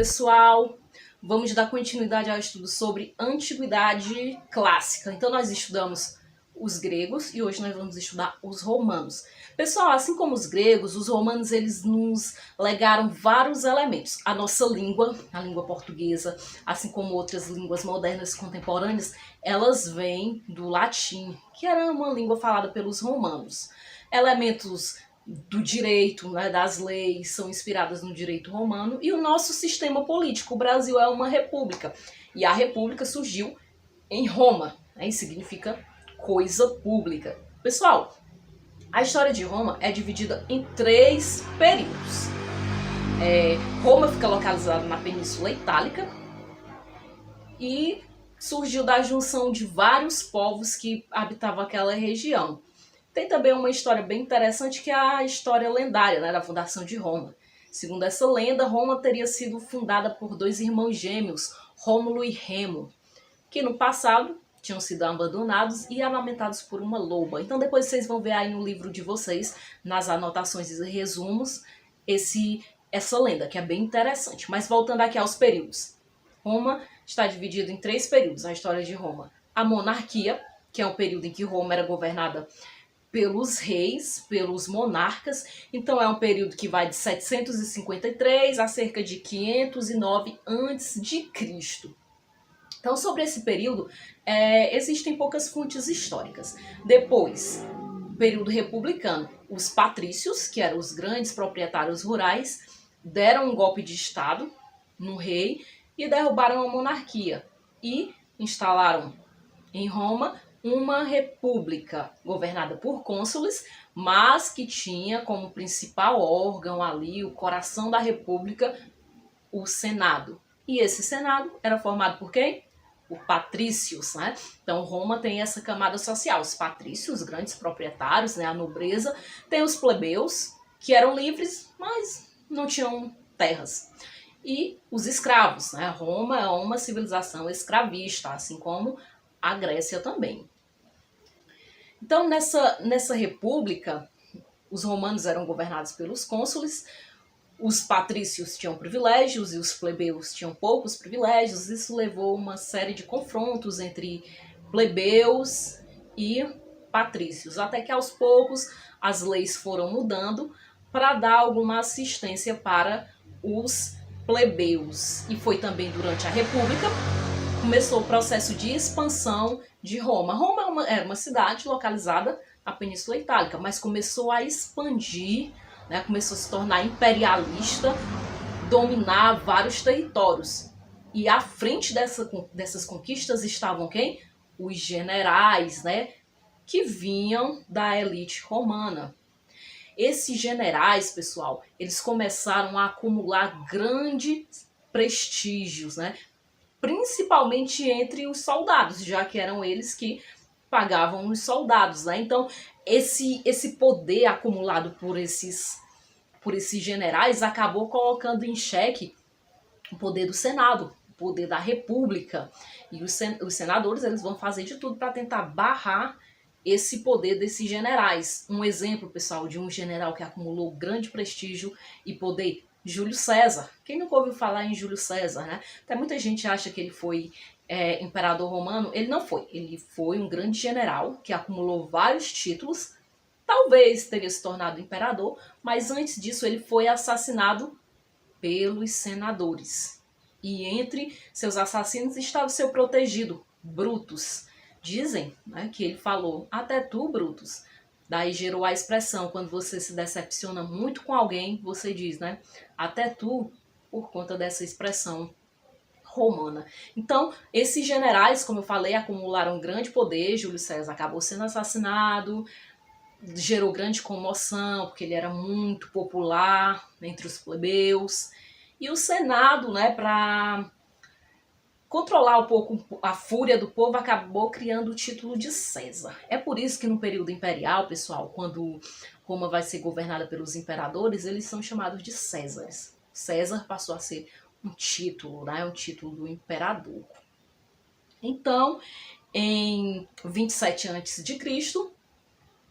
pessoal! Vamos dar continuidade ao estudo sobre Antiguidade Clássica. Então nós estudamos os gregos e hoje nós vamos estudar os romanos. Pessoal, assim como os gregos, os romanos eles nos legaram vários elementos. A nossa língua, a língua portuguesa, assim como outras línguas modernas e contemporâneas, elas vêm do latim, que era uma língua falada pelos romanos. Elementos do direito, né, das leis, são inspiradas no direito romano, e o nosso sistema político. O Brasil é uma república, e a república surgiu em Roma, né, e significa coisa pública. Pessoal, a história de Roma é dividida em 3 períodos. Roma fica localizada na Península Itálica e surgiu da junção de vários povos que habitavam aquela região. Tem também uma história bem interessante que é a história lendária, né, da fundação de Roma. Segundo essa lenda, Roma teria sido fundada por 2 irmãos gêmeos, Rômulo e Remo, que no passado tinham sido abandonados e amamentados por uma loba. Então depois vocês vão ver aí no livro de vocês, nas anotações e resumos, essa lenda, que é bem interessante. Mas voltando aqui aos períodos. Roma está dividida em 3 períodos, a história de Roma. A monarquia, que é um período em que Roma era governada pelos reis, pelos monarcas. Então é um período que vai de 753 a cerca de 509 a.C. Então sobre esse período existem poucas fontes históricas. Depois, período republicano, os patrícios, que eram os grandes proprietários rurais, deram um golpe de estado no rei e derrubaram a monarquia e instalaram em Roma uma república governada por cônsules, mas que tinha como principal órgão ali, o coração da república, o Senado. E esse Senado era formado por quem? Por patrícios, né? Então Roma tem essa camada social, os patrícios, os grandes proprietários, né, a nobreza, tem os plebeus, que eram livres, mas não tinham terras. E os escravos, né? Roma é uma civilização escravista, assim como a Grécia também. Então, nessa república, os romanos eram governados pelos cônsules, os patrícios tinham privilégios e os plebeus tinham poucos privilégios. Isso levou a uma série de confrontos entre plebeus e patrícios, até que aos poucos as leis foram mudando para dar alguma assistência para os plebeus. E foi também durante a República começou o processo de expansão de Roma. Roma era uma cidade localizada na Península Itálica, mas começou a expandir, né, começou a se tornar imperialista, dominar vários territórios. E à frente dessas conquistas estavam quem? Os generais, né, que vinham da elite romana. Esses generais, pessoal, eles começaram a acumular grandes prestígios, né? Principalmente entre os soldados, já que eram eles que pagavam os soldados, né? Então, esse poder acumulado por esses generais acabou colocando em xeque o poder do Senado, o poder da República. E os senadores eles vão fazer de tudo para tentar barrar esse poder desses generais. Um exemplo, pessoal, de um general que acumulou grande prestígio e poder: Júlio César. Quem nunca ouviu falar em Júlio César, né? Até muita gente acha que ele foi imperador romano. Ele não foi. Ele foi um grande general que acumulou vários títulos. Talvez teria se tornado imperador, mas antes disso ele foi assassinado pelos senadores. E entre seus assassinos estava o seu protegido, Brutus. Dizem, né, que ele falou: até tu, Brutus. Daí gerou a expressão, quando você se decepciona muito com alguém, você diz, né, até tu, por conta dessa expressão romana. Então, esses generais, como eu falei, acumularam grande poder. Júlio César acabou sendo assassinado, gerou grande comoção, porque ele era muito popular entre os plebeus. E o Senado, né, para controlar um pouco a fúria do povo, acabou criando o título de César. É por isso que no período imperial, pessoal, quando Roma vai ser governada pelos imperadores, eles são chamados de Césares. César passou a ser um título, né, um título do imperador. Então, em 27 a.C.,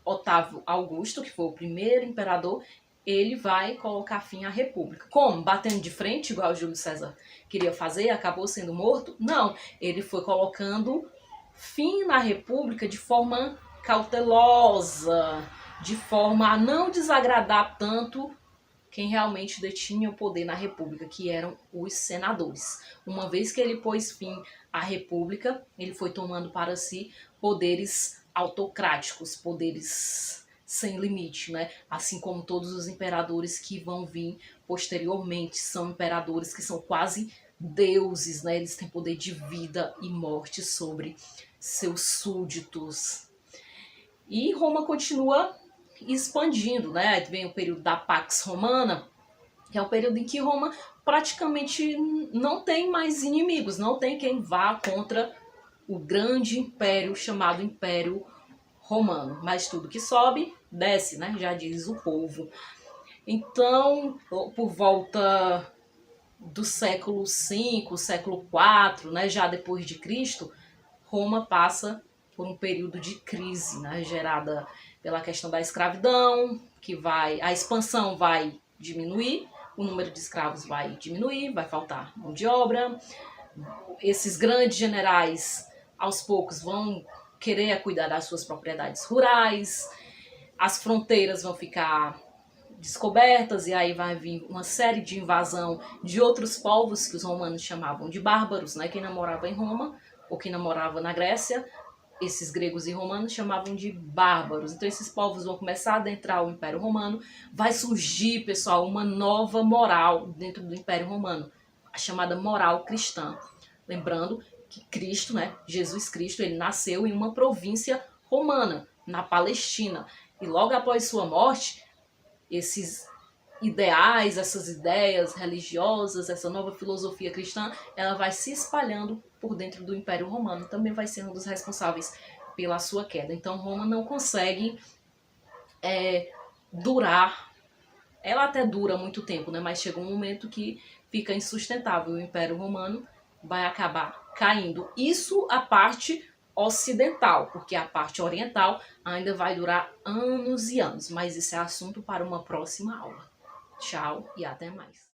Otávio Augusto, que foi o primeiro imperador, ele vai colocar fim à república. Como? Batendo de frente, igual o Júlio César queria fazer, acabou sendo morto? Não, ele foi colocando fim na república de forma cautelosa, de forma a não desagradar tanto quem realmente detinha o poder na república, que eram os senadores. Uma vez que ele pôs fim à república, ele foi tomando para si poderes autocráticos, poderes sem limite, né? Assim como todos os imperadores que vão vir posteriormente, são imperadores que são quase deuses, né? Eles têm poder de vida e morte sobre seus súditos. E Roma continua expandindo, né? Vem o período da Pax Romana, que é o período em que Roma praticamente não tem mais inimigos, não tem quem vá contra o grande império chamado Império Romano. Mas tudo que sobe, desce, né? Já diz o povo. Então, por volta do século V, século IV, né? Já depois de Cristo, Roma passa por um período de crise, né, gerada pela questão da escravidão, a expansão vai diminuir, o número de escravos vai diminuir, vai faltar mão de obra. Esses grandes generais, aos poucos, vão querer cuidar das suas propriedades rurais, as fronteiras vão ficar descobertas, e aí vai vir uma série de invasão de outros povos que os romanos chamavam de bárbaros, né? Quem não morava em Roma ou quem não morava na Grécia, esses gregos e romanos chamavam de bárbaros. Então esses povos vão começar a adentrar o Império Romano, vai surgir, pessoal, uma nova moral dentro do Império Romano, a chamada moral cristã. Lembrando que Cristo, né, Jesus Cristo, ele nasceu em uma província romana, na Palestina, e logo após sua morte, esses ideais, essas ideias religiosas, essa nova filosofia cristã, ela vai se espalhando por dentro do Império Romano, também vai ser um dos responsáveis pela sua queda. Então Roma não consegue durar, ela até dura muito tempo, né? Mas chega um momento que fica insustentável, o Império Romano vai acabar caindo. Isso a parte ocidental, porque a parte oriental ainda vai durar anos e anos, mas isso é assunto para uma próxima aula. Tchau e até mais.